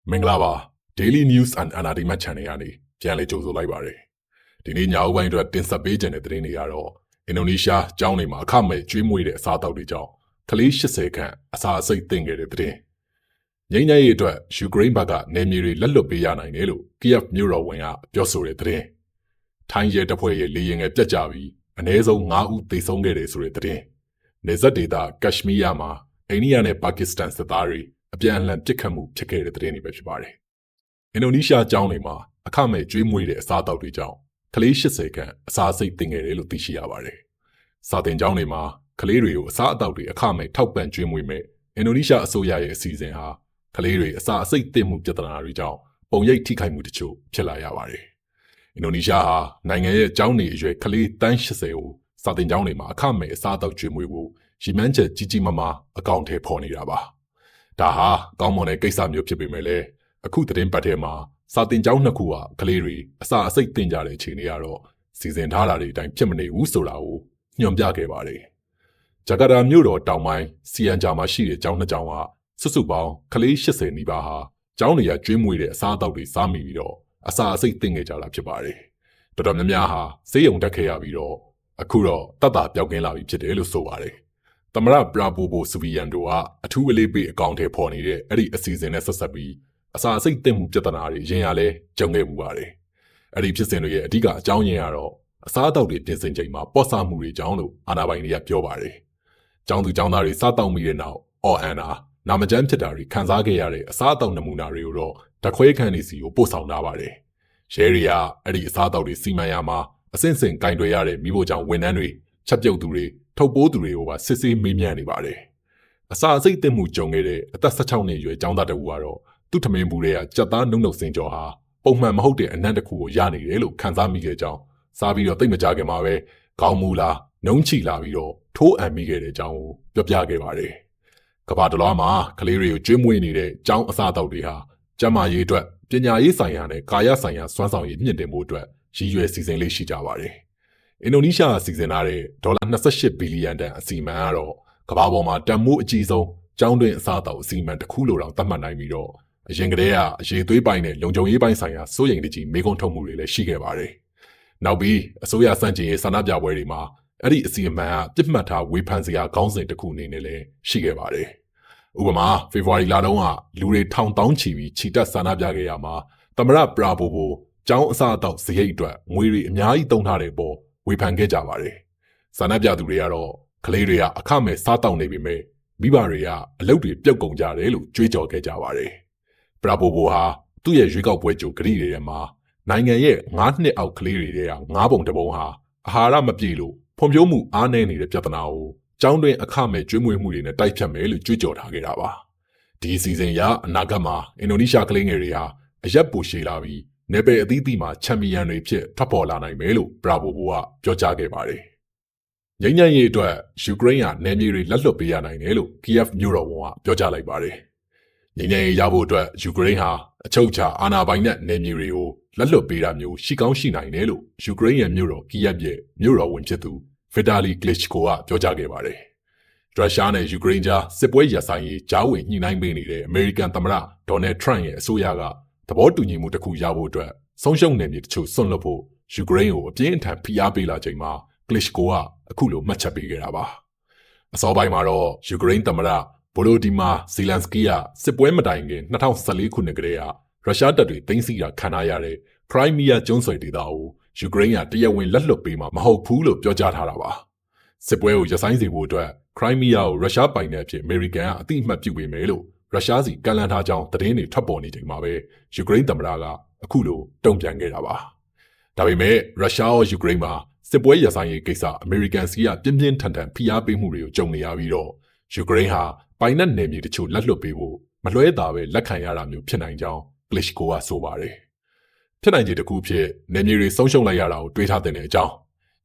မင်္ဂလာပါ Daily News and Anadima Channel ကနေပြန်လည်ကြိုဆိုလိုက်ပါတယ်ဒီနေ့ညဦးပိုင်းအတွက်တင်ဆက်ပေးခြင်းတဲ့သတင်းတွေကတော့အင်ဒိုနီးရှားကျောင်းတွေမှာအခမဲ့ကျွေးမွေးတဲ့အစားအသောက်တွေကြောင့်ကလေး80ခန့်အစာအဆိပ်သင့်ခဲ့တဲ့သတင်းငြိမ်းချမ်းရေးအတွက်ယူကရိန်းဘက်ကနေမြေတွေလက်လွတ်ပေးရနိုင်တယ်လို့ကီယက်မြို့တော်ဝန်ကပြောဆိုတဲ့သတင်းထိုင်းရဲတပ်ဖွဲ့ရဲ့လေယာဉ်ငယ်ပြတ်ကျပြီးအနည်းဆုံး9ဦးသေဆုံးခဲ့တယ်ဆိုတဲ့သတင်းနေဇက်ဒေတာကက်ရှမီးယားမှာအိန္ဒိယနဲ့ပါကစ္စတန်စစ်သားတွေအပြန်အလှန်ပစ်ခတ်မှုဖြစ်ခဲ့တဲ့သတင်းတွေပဲဖြစ်ပါတယ်အင်ဒိုနီးရှားကျောင်းတွေမှာအခမဲ့ကျွေးမွေးတဲ့အစားအသောက်တွေကြောင့်ကလေး80ခန့်အစာအဆိပ်သင့်ခဲ့တယ်လို့သိရှိရပါတယ်စာသင်ကျောင်းတွေမှာကလေးတွေကိုအစားအသောက်တွေအခမဲ့ထောက်ပံ့ကျွေးမွေးမဲ့အင်ဒိုနီးရှားအစိုးရရဲ့အစီအစဉ်ဟာကလေးတွေအစာအဆိပ်သင့်မှုပြဿနာတွေကြောင့်ပုံရိပ်ထိခိုက်မှုတချို့ဖြစ်လာရပါတယ်အင်ဒိုနီးရှားဟာနိုင်ငံရဲ့ကျောင်းတွေအရွယ်ကလေးတန်း80ကိုစာသင်ကျောင်းတွေမှာအခမဲ့အစားအသောက်ကျွေးမွေးဖို့ရည်မှန်းချက်ကြီးကြီးမားမားအကောင့်ထဲပေါ်နေတာပါဒါဟာကောင်းမွန်တဲ့ကိစ္စမျိုးဖြစ်ပေမဲ့လည်းအခုသတင်းပတ်ထဲမှာစာတင်ကျောင်းနှစ်ခုဟာကလေးတွေအစာအဆိပ်သင့်ကြတဲ့အခြေအနေကတော့စီစဉ်ထားတာတွေအတိုင်းဖြစ်မနေဘူးဆိုတာကိုညွှန်ပြခဲ့ပါတယ်။ဂျကာတာမြို့တော်တောင်ပိုင်းစီယန်ဂျာမှာရှိတဲ့ကျောင်းနှစ်ကျောင်းဟာစုစုပေါင်းကလေး80နီးပါးဟာကျောင်းတွေကကျွေးမွေးတဲ့အစားအသောက်တွေစားမိပြီးတော့အစာအဆိပ်သင့်ခဲ့ကြတာဖြစ်ပါတယ်။တော်တော်များများဟာဆေးရုံတက်ခဲ့ရပြီးတော့အခုတော့တတ်တာပြောက်ကင်းလာပြီဖြစ်တယ်လို့ဆိုပါတယ်။သမရပရာပိုဘိုစဗီယန်တို့ကအထူးအလေးပေးအကောင့်ထဲပေါ်နေတဲ့အဲ့ဒီအစီအစဉ်နဲ့ဆက်ဆက်ပြီးအစာအဆိပ်သင့်မှုပြဿနာတွေရင်ရလဲကြုံခဲ့မှုပါတယ်။အဲ့ဒီဖြစ်စဉ်တွေရဲ့အဓိကအကြောင်းရင်းကတော့အစားအသောက်တွေပြင်ဆင်ချိန်မှာပေါ့ဆမှုတွေကြောင့်လို့အာဏာပိုင်တွေကပြောပါတယ်။ကျောင်းသူကျောင်းသားတွေစားတောက်မိတဲ့နောက်အော်အန်နာနာမကျန်းဖြစ်တာတွေခံစားခဲ့ရတဲ့အစားအသောက်နမူနာတွေကိုတော့ဓာတ်ခွဲခန်းတွေစီကိုပို့ဆောင်ထားပါတယ်။ရဲတွေကအဲ့ဒီအစားအသောက်တွေစီမံရမှာအဆင့်ဆင့်ကင်တွယ်ရတဲ့မိဖို့ကြောင့်ဝန်ထမ်းတွေချက်ပြုတ်သူတွေထုတ်ပိုးသူတွေကိုပါစစ်ဆေးမေးမြန်းနေပါတယ်။အစာအဆိပ်သင့်မှုကြုံခဲ့တဲ့အသက်16နှစ်အရွယ်ကျောင်းသားတဦးကတော့သူ့ထမင်းဘူးတွေကကြက်သားနှုတ်စင်ကြော်ဟာပုံမှန်မဟုတ်တဲ့အနံ့တစ်ခုကိုရနေတယ်လို့ခန်းစားမိခဲ့ကြောင်းစားပြီးတော့သိမကြခင်မှာပဲခေါင်းမူလာနှုံးချီလာပြီးတော့ထိုးအံမိခဲ့တဲ့အကြောင်းကိုပြောပြခဲ့ပါတယ်။ကမ္ဘာတစ်လွှားမှာကလေးတွေကိုကျွေးမွေးနေတဲ့ကျောင်းအစားအသောက်တွေဟာကျန်းမာရေးအတွက်ပညာရေးဆိုင်ရာနဲ့ကာယဆိုင်ရာစွမ်းဆောင်ရည်မြင့်တင်ဖို့အတွက်ရည်ရွယ်စီစဉ်လေးရှိကြပါတယ်။အင်ဒိုနီးရှားစီစဉ်ထားတဲ့ဒေါ်လာ28ဘီလီယံတန်အစီအမံကတော့ကမ္ဘာပေါ်မှာတန်မိုးအကြီးဆုံးကျောင်းတွင်အစားအသောက်အစီအမံတစ်ခုလိုတောင်သတ်မှတ်နိုင်ပြီးတော့အရင်ကတည်းကအရေးသွေးပိုင်းနဲ့လုံခြုံရေးပိုင်းဆိုင်ရာစိုးရိမ်တကြီးမေးခွန်းထုတ်မှုတွေလည်းရှိခဲ့ပါတယ်။နောက်ပြီးအစိုးရစန့်ကျင်ရေးဆန္ဒပြပွဲတွေမှာအဲ့ဒီအစီအမံကပြစ်မှတ်ထားဝေဖန်စရာခေါင်းစဉ်တစ်ခုအနေနဲ့လည်းရှိခဲ့ပါတယ်။ဥပမာဖေဖော်ဝါရီလတုန်းကလူတွေထောင်တောင်းချီပြီးခြိတက်ဆန္ဒပြခဲ့ရမှာသမရပရာဘိုဘိုကျောင်းအစားအသောက်စရိတ်အတွက်ငွေတွေအများကြီးသုံးထားတဲ့ပေါ်ဝေဖန်ခဲ့ကြပါတယ်။ဆန္ဒပြသူတွေကတော့ကလေးတွေကအခမဲ့စားတောက်နေပေမဲ့မိဘတွေကအလုပ်တွေပြုတ်ကုန်ကြတယ်လို့ကြွေးကြော်ခဲ့ကြပါတယ်။ပရာဘိုဘိုဟာသူ့ရဲ့ရွေးကောက်ပွဲကြိုဂရီတွေထဲမှာနိုင်ငံရဲ့9နှစ်အောက်ကလေးတွေထဲက9ပုံတစ်ပုံဟာအာဟာရမပြည့်လို့ဖွံ့ဖြိုးမှုအားနည်းနေတဲ့ပြဿနာကိုကျောင်းတွင်အခမဲ့ကျွေးမွေးမှုတွေနဲ့တိုက်ဖြတ်မယ်လို့ကြွေးကြော်ထားခဲ့တာပါ။ဒီအစီအစဉ်အရအနာဂတ်မှာအင်ဒိုနီးရှားကလေးငယ်တွေဟာအရက်ပူရှည်လာပြီးနယ်ပယ်အသီးသီးမှာချန်ပီယံတွေဖြစ်ထွက်ပေါ်လာနိုင်မယ်လို့ပရာဘိုဘိုကပြောကြားခဲ့ပါတယ်။ငြိမ်းချမ်းရေးအတွက်ယူကရိန်းကနယ်မြေတွေလက်လွတ်ပေးရနိုင်တယ်လို့ကီယက်မြို့တော်ဝန်ကပြောကြားလိုက်ပါတယ်။ငြိမ်းချမ်းရေးရဖို့အတွက်ယူကရိန်းဟာအချုပ်အခြာအာဏာပိုင်တဲ့နယ်မြေတွေကိုလက်လွတ်ပေးတာမျိုးရှိကောင်းရှိနိုင်တယ်လို့ယူကရိန်းရဲ့မြို့တော်ကီယက်ရဲ့မြို့တော်ဝန်ဖြစ်သူဗီတာလီကလစ်ချ်ကိုကပြောကြားခဲ့ပါတယ်။ရုရှားနဲ့ယူကရိန်းကြားစစ်ပွဲရပ်ဆိုင်ရေးကြားဝင်ညှိနှိုင်းပေးနေတဲ့အမေရိကန်သမ္မတဒေါ်နယ်ထရန့်ရဲ့အစိုးရကသဘောတူညီမှုတစ်ခုရဖို့အတွက်ဆုံးရှုံးနယ်မြေတချို့စွန့်လွတ်ဖို့ယူကရိန်းကိုအပြင်းအထန်ဖိအားပေးလာချိန်မှာကလစ်ချ်ကိုကအခုလိုမှတ်ချက်ပေးခဲ့တာပါ။အစောပိုင်းမှာတော့ယူကရိန်းသမ္မတဗိုလိုဒီမာဇီလန်စကီးကစစ်ပွဲမတိုင်ခင်2014ခုနှစ်ကတည်းကရုရှားတပ်တွေသိမ်းဆည်းတာခံရတဲ့ခရိုင်းမီးယားကျွန်းဆွယ်ဒေသကိုယူကရိန်းကတရားဝင်လက်လွတ်ပေးမှာမဟုတ်ဘူးလို့ပြောကြားထားတာပါ။စစ်ပွဲကိုရပ်ဆိုင်းစေဖို့အတွက်ခရိုင်းမီးယားကိုရုရှားပိုင်တဲ့အဖြစ်အမေရိကန်ကအသိအမှတ်ပြုပေးမယ်လို့ရုရှားစီကမ်းလှမ်းထားကြောင်းသတင်းတွေထွက်ပေါ်နေချိန်မှာပဲယူကရိန်းသမ္မတကအခုလိုတုံ့ပြန်ခဲ့တာပါ။ဒါပေမဲ့ရုရှားရောယူကရိန်းမှာစစ်ပွဲရပ်ဆိုင်းရေးကိစ္စအမေရိကန်စီကပြင်းပြင်းထန်ထန်ဖိအားပေးမှုတွေကိုကြုံနေရပြီးတော့ယူကရိန်းဟာပိုင်နက်နယ်မြေတချို့လက်လွတ်ပေးဖို့မလွှဲတာပဲလက်ခံရတာမျိုးဖြစ်နိုင်ကြောင်းကလစ်ချ်ကိုကဆိုပါတယ်။ဖြစ်နိုင်ခြေတစ်ခုဖြစ်နယ်မြေတွေဆုံးရှုံးလိုက်ရတာကိုတွေးထားတဲ့အကြောင်း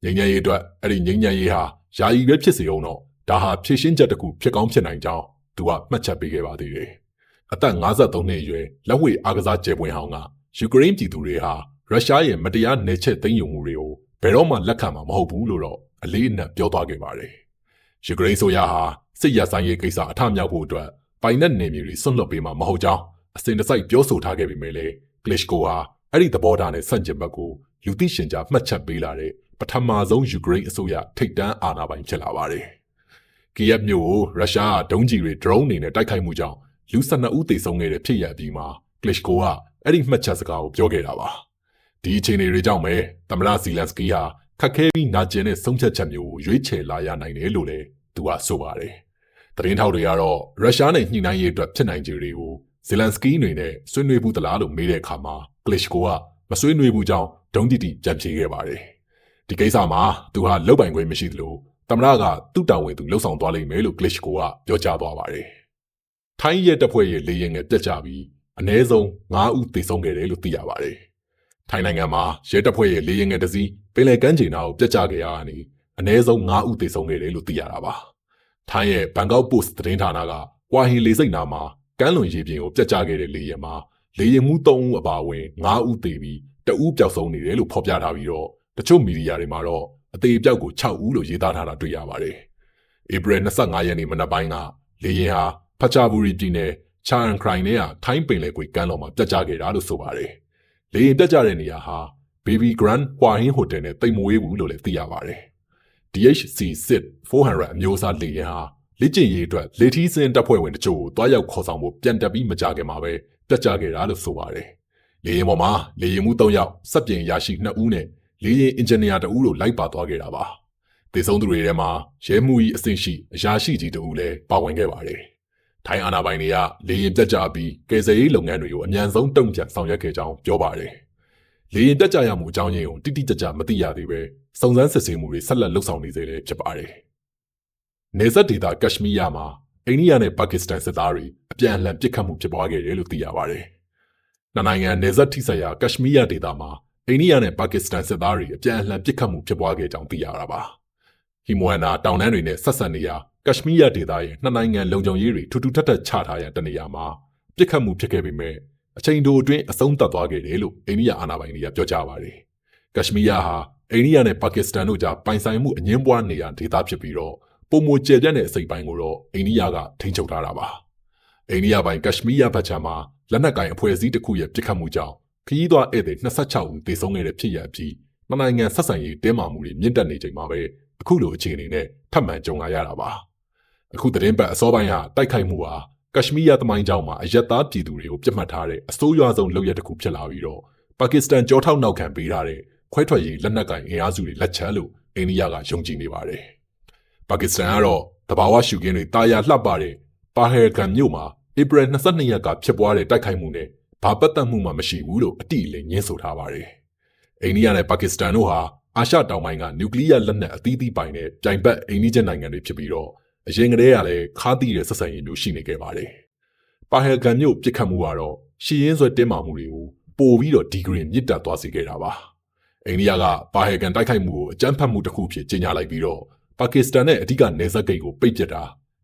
ငြိမ်းချမ်းရေးအတွက်အဲ့ဒီငြိမ်းချမ်းရေးဟာယာယီပဲဖြစ်စေအောင်တော့ဒါဟာဖြည့်ရှင်းချက်တစ်ခုဖြစ်ကောင်းဖြစ်နိုင်ကြောင်းသူကမှတ်ချက်ပေးခဲ့ပါသေးတယ်။အသက်53နှစ်အရွယ်လက်ဝှေ့အားကစားကျယ်ပွင့်ဟောင်းကယူကရိန်းပြည်သူတွေဟာရုရှားရဲ့မတရားနယ်ချဲ့သိမ်းယူမှုတွေကိုဘယ်တော့မှလက်ခံမှာမဟုတ်ဘူးလို့တော့အလေးအနက်ပြောသွားခဲ့ပါတယ်။ယူကရိန်းဆိုရဟာစစ်ရပ်ဆိုင်ရေးကိစ္စအထမြောက်ဖို့အတွက်ပိုင်နက်နယ်မြေတွေဆွန့်လွတ်ပေးမှာမဟုတ်ကြောင်း အစဉ်တစိုက်ပြောဆိုထားခဲ့ပေမဲ့လည်းကလစ်ကိုဟာအဲ့ဒီသဘောထားနဲ့ဆန့်ကျင်ဘက်ကိုလူသိရှင်ကြားမှတ်ချက်ပေးလာတဲ့ပထမဆုံးယူကရိန်းအစိုးရထိပ်တန်းအာဏာပိုင်ဖြစ်လာပါတယ်။ကီယက်မြို့ကိုရုရှားကဒုံးကျည်တွေ drone အနေနဲ့တိုက်ခိုက်မှုကြောင့်လူ12ဦးသေဆုံးခဲ့တဲ့ဖြစ်ရပ်ပြီးမှာကလစ်ကိုကအဲ့ဒီမှတ်ချက်စကားကိုပြောခဲ့တာပါ။ဒီအခြေအနေတွေကြောင့်ပဲသမ္မတဇီလန်စကီဟာခက်ခဲပြီးနာကျင်တဲ့ဆုံးဖြတ်ချက်မျိုးကိုရွေးချယ်လာရနိုင်တယ်လို့လည်းသူကဆိုပါတယ်။သတင်းထောက်တွေကတော့ရုရှားနဲ့ညှိနှိုင်းရေးအတွက်ဖြစ်နိုင်ခြေတွေကိုဇီလန်စကီအနေနဲ့ဆွေးနွေးဘူးသလားလို့မေးတဲ့အခါမှာကလစ်ကိုကမဆွေးနွေးဘူးကြောင်းဒုံးတိတိကြံဖြေခဲ့ပါတယ်။ဒီကိစ္စမှာသူဟာလောက်ပိုင်ခွင့်မရှိသလိုသမ္မတကသူ့တာဝန်သူလှုပ်ဆောင်သွားလိမ့်မယ်လို့ကလစ်ကိုကပြောကြားသွားပါတယ်။ထိုင်းရဲတပ်ဖွဲ့ရဲ့လေယာဉ်ငယ်ပြတ်ကျပြီးအနည်းဆုံး9ဦးသေဆုံးခဲ့တယ်လို့သိရပါတယ်။ထိုင်းနိုင်ငံမှာရဲတပ်ဖွဲ့ရဲ့လေယာဉ်ငယ်တစ်စီးပင်လယ်ကမ်းခြေနားကိုပြတ်ကျခဲ့ရတာနဲ့အနည်းဆုံး9ဦးသေဆုံးခဲ့တယ်လို့သိရတာပါ။ထိုင်းရဲ့ဘန်ကောက်ပို့စ်သတင်းဌာနကကွာဟင်လေဆိပ်နားမှာကမ်းလွန်ရေပြင်ကိုပြတ်ကျခဲ့တဲ့လေယာဉ်မှာလေယာဉ်မှူး3ဦးအပါအဝင်9ဦးသေပြီး2ဦးပျောက်ဆုံးနေတယ်လို့ဖော်ပြထားပြီးတော့တချို့မီဒီယာတွေမှာတော့အသေးအပျောက်ကို6ဦးလို့ရေးသားထားတာတွေ့ရပါတယ်။ဧပြီ25ရက်နေ့မနက်ပိုင်းကလေယာဉ်ဟာဖချာဘူရီပြည်နယ်ချာအန်ခရိုင်နဲ့ထိုင်းပင်လယ်ကွေ့ကမ်းလွန်မှာပြတ်ကျခဲ့တာလို့ဆိုပါတယ်။လေယာဉ်ပြတ်ကျတဲ့နေရာဟာ Baby Grand ဟွာဟင်းဟိုတယ်နဲ့တိမ်မဝေးဘူးလို့လည်းသိရပါတယ်။ DHC-400 အမျိုးအစားလေယာဉ်ဟာလေ့ကျင့်ရေးအတွက်လေထီးစင်းတပ်ဖွဲ့ဝင်တချို့ကိုတွားရောက်ခေါ်ဆောင်ဖို့ပြန်တက်ပြီးမကြခင်မှာပဲပြတ်ကျခဲ့တာလို့ဆိုပါတယ်။လေယာဉ်ပေါ်မှာလေယာဉ်မှူး3ယောက်စက်ပြင်ရရှိ2ဦးနဲ့လေယာဉ်အင်ဂျင်နီယာ2ဦးတို့လိုက်ပါသွားခဲ့တာပါ။သေဆုံးသူတွေထဲမှာရဲမှုကြီးအဆင့်ရှိအရာရှိကြီး2ဦးလည်းပါဝင်ခဲ့ပါတယ်။ထိုင်းအာဏာပိုင်တွေကလေယာဉ်ပြတ်ကျပြီးကယ်ဆယ်ရေးလုပ်ငန်းတွေကိုအမြန်ဆုံးတုံ့ပြန်ဆောင်ရွက်ခဲ့ကြောင်းပြောပါတယ်။လေယာဉ်ပြတ်ကျရမှုအကြောင်းရင်းကိုတိတိကျကျမသိရသေးပဲစုံစမ်းစစ်ဆေးမှုတွေဆက်လက်လုပ်ဆောင်နေသေးတယ်ဖြစ်ပါတယ်။နေဆက်ဒေသကက်ရှမီးယားမှာအိန္ဒိယနဲ့ပါကစ္စတန်စစ်သားတွေအပြန်အလှန်ပစ်ခတ်မှုဖြစ်ပွားခဲ့တယ်လို့သိရပါတယ်။နှစ်နိုင်ငံနေဆက်ထိစပ်ရာကက်ရှမီးယားဒေသမှာအိန္ဒိယနဲ့ပါကစ္စတန်စစ်သားတွေအပြန်အလှန်ပစ်ခတ်မှုဖြစ်ပွားခဲ့ကြောင်းသိရတာပါ။ဟီမွမ်နာတောင်တန်းတွေနဲ့ဆက်ဆက်နေရာကက်ရှမီးယားဒေသရဲ့နှစ်နိုင်ငံလုံခြုံရေးတွေထူးထူးထပ်ထပ်ချထားရတဲ့နေရာမှာပစ်ခတ်မှုဖြစ်ခဲ့ပေမဲ့အချိန်တိုအတွင်းအဆုံးသတ်သွားခဲ့တယ်လို့အိန္ဒိယအာဏာပိုင်တွေကပြောကြားပါတယ်။ကက်ရှမီးယားဟာအိန္ဒိယနဲ့ပါကစ္စတန်တို့ကြားပိုင်ဆိုင်မှုအငင်းပွားနေရာဒေသဖြစ်ပြီးတော့ပုံမကျယ်ပြန့်တဲ့အစိပ်ပိုင်းကိုတော့အိန္ဒိယကထိန်းချုပ်ထားတာပါ။အိန္ဒိယပိုင်ကက်ရှမီးယားဘက်ခြမ်းမှာလက်နက်ကိုင်အဖွဲ့အစည်းတစ်ခုရဲ့ပစ်ခတ်မှုကြောင့်ခရီးသွားဧည့်သည်26ဦးသေဆုံးခဲ့တဲ့ဖြစ်ရပ်အပြီးနှစ်နိုင်ငံဆက်ဆံရေးတင်းမာမှုတွေမြင့်တက်နေချိန်မှာပဲအခုလိုအခြေအနေနဲ့ထပ်မံကြုံလာရတာပါ။အခုသတင်းပတ်အစောပိုင်းဟာတိုက်ခိုက်မှုဟာကက်ရှမီးယားသမိုင်းကြောင်းမှာအရက်သားပြည်သူတွေကိုပြစ်မှတ်ထားတဲ့အဆိုးရွားဆုံးလုပ်ရပ်တစ်ခုဖြစ်လာပြီးတော့ပါကစ္စတန်ကြောထောက်နောက်ခံပေးထားတဲ့ခွဲထွက်ရေးလက်နက်ကိုင်အင်အားစုတွေလက်ချက်လို့အိန္ဒိယကယုံကြည်နေပါတယ်။ပါကစ္စတန်ကတော့တဘာဝရှုခင်းတွေတာယာလှပတဲ့ပါဟဲဂန်မြို့မှာဧပြီ22ရက်ကဖြစ်ပွားတဲ့တိုက်ခိုက်မှုနဲ့ဘာပတ်သက်မှုမှမရှိဘူးလို့အတိအလင်းညင်းဆိုထားပါတယ်။အိန္ဒိယနဲ့ပါကစ္စတန်တို့ဟာအာရှတောင်ပိုင်းကနျူကလ িয়ার လက်နက်အသီးသီးပိုင်တဲ့ပြိုင်ဘက်အိန္ဒိယနိုင်ငံတွေဖြစ်ပြီးတော့အရင်ကတည်းကလည်းခါးသီးတဲ့ဆက်ဆံရေးမျိုးရှိနေခဲ့ပါတယ်။ပါဟဲဂန်မြို့ပြစ်ခတ်မှုကတော့ရှီရင်းဆွဲတင်းမာမှုတွေကိုပိုပြီးတော့ဒီဂရီမြင့်တက်သွားစေခဲ့တာပါ။အိန္ဒိယကပါဟဲဂန်တိုက်ခိုက်မှုကိုအကြမ်းဖက်မှုတစ်ခုဖြစ်ကြေညာလိုက်ပြီးတော့ပါကစ္စတန်နဲ့အဓိကနေဆက်ဂိတ်ကိုပိတ်ပစ်တ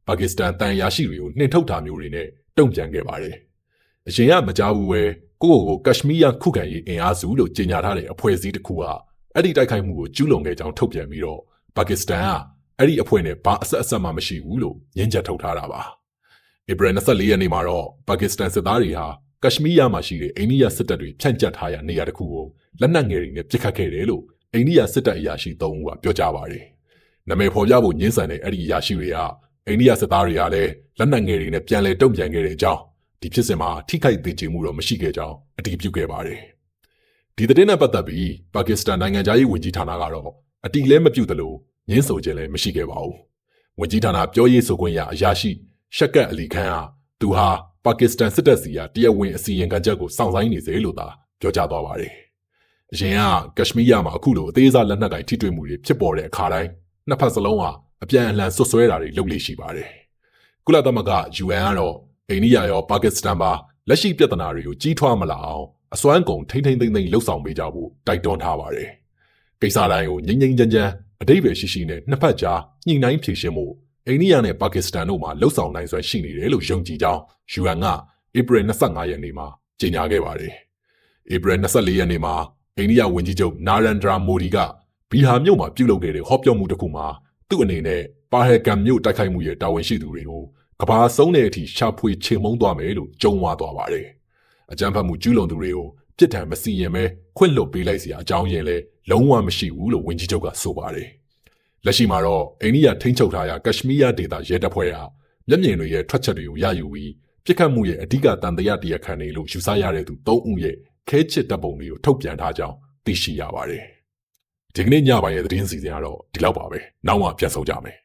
ာပါကစ္စတန်တန်ရာရှိတွေကိုနှင်ထုတ်တာမျိုးတွေနဲ့တုံ့ပြန်ခဲ့ပါတယ်။အရင်ကမကြားဘူးပဲကိုကက်ရှမီးယားခုခံရေးအင်အားစုလို့ကြေညာထားတဲ့အဖွဲ့အစည်းတစ်ခုကအဲ့ဒီတိုက်ခိုက်မှုကိုကျူးလွန်ခဲ့ကြောင်းထုတ်ပြန်ပြီးတော့ပါကစ္စတန်ကအဲ့ဒီအဖွဲ့နဲ့ဘာအဆက်အဆက်မှမရှိဘူးလို့ညှင်းချက်ထုတ်ထားတာပါ။ဧပြီ24ရက်နေ့မှာတော့ပါကစ္စတန်စစ်သားတွေဟာကက်ရှမီးယားမှာရှိတဲ့အိန္ဒိယစစ်တပ်တွေဖြန့်ကျက်ထားရာနေရာတစ်ခုကိုလက်နက်ငယ်တွေနဲ့ပစ်ခတ်ခဲ့တယ်လို့အိန္ဒိယစစ်တပ်အရာရှိ3ဦးကပြောကြားပါတယ်။နာမည်ဖော်ပြဖို့ညှင်းဆန်တဲ့အဲ့ဒီအရာရှိတွေကအိန္ဒိယစစ်သားတွေကလည်းလက်နက်ငယ်တွေနဲ့ပြန်လည်တုံ့ပြန်ခဲ့တဲ့အကြောင်းဒီဖြစ်စဉ်မှာထိခိုက်သေးချေမှုတော့မရှိခဲ့ကြောင်းအတည်ပြုခဲ့ပါတယ်။ဒီသတင်းနဲ့ပတ်သက်ပြီးပါကစ္စတန်နိုင်ငံသားရေးဝန်ကြီးဌာနကတော့အတိလည်းမပြုတ်သလိုညှင်းဆိုခြင်းလည်းမရှိခဲ့ပါဘူး။ဝန်ကြီးဌာနပြောရေးဆိုခွင့်ရအရာရှိရှက်ကတ်အလီခန်းကသူဟာပါကစ္စတန်စစ်တပ်စီကတရားဝင်အစီရင်ခံချက်ကိုစောင့်ဆိုင်းနေစေလို့သာပြောကြားသွားပါတယ်။အရင်ကက်ရှမီးယားမှာအခုလိုအသေးစားလက်နက်ကိုင်ထိတွေ့မှုတွေဖြစ်ပေါ်တဲ့အခါတိုင်းနှစ်ဖက်စလုံးဟာအပြန်အလှန်ဆွဆွဲတာတွေလုပ်လေ့ရှိပါတယ်။ကုလသမဂ္ဂ UN ကတော့အိန္ဒိယရောပါကစ္စတန်ပါလက်ရှိပြဿနာတွေကိုကြီးထွားမလာအောင်အစွမ်းကုန်ထိမ့်သိမ့်လှုပ်ဆောင်ပေးကြဖို့တိုက်တွန်းထားပါတယ်။ကိစ္စတိုင်းကိုငြိမ်းငြိမ်းချမ်းချမ်းအဓိပ္ပာယ်ရှိရှိနဲ့နှစ်ဖက်ကြားညှိနှိုင်းဖြေရှင်းမှုအိန္ဒိယနဲ့ပါကစ္စတန်တို့မှာလှုပ်ဆောင်နိုင်စွမ်းရှိနေတယ်လို့ယုံကြည်ကြောင်း UN ကဧပြီ25ရက်နေ့မှာကြေညာခဲ့ပါတယ်။ဧပြီ24ရက်နေ့မှာအိန္ဒိယဝန်ကြီးချုပ်နာရန်ဒရာမိုဒီကဘီဟာမြို့မှာပြုလုပ်ခဲ့တဲ့ဟောပြောမှုတစ်ခုမှာသူ့အနေနဲ့ပါဟဲဂန်မြို့တိုက်ခိုက်မှုရဲ့တာဝန်ရှိသူတွေကိုကဘာဆုံးတဲ့အထိရှာဖွေချေမှုန်းသွားမယ်လို့ကြုံဝါသွားပါတယ်။ အကြမ်းဖက်မှုကျူးလွန်သူတွေကိုပြစ်ဒဏ်မစီရင်ပဲခွင့်လွှတ်ပေးလိုက်စရာအကြောင်းရင်းလည်းလုံးဝမရှိဘူးလို့ဝန်ကြီးချုပ်ကဆိုပါတယ်။လက်ရှိမှာတော့အိန္ဒိယထိန်းချုပ်ထားရာကက်ရှမီးယားဒေသရဲတပ်ဖွဲ့ဟာမျက်မြင်တွေရဲ့ထွက်ချက်တွေကိုရယူပြီးပြစ်ခတ်မှုရဲ့အဓိကတန်တရားတရားခံတွေလို့ယူဆရတဲ့သူ3ဦးရဲ့ခဲချစ်တပ်ပုံတွေကိုထုတ်ပြန်ထားကြောင်းသိရှိရပါတယ်။ဒီကနေ့ညပိုင်းရဲ့သတင်းစီစဉ်ကတော့ဒီလောက်ပါပဲ။နောက်မှပြန်ဆုံကြမယ်။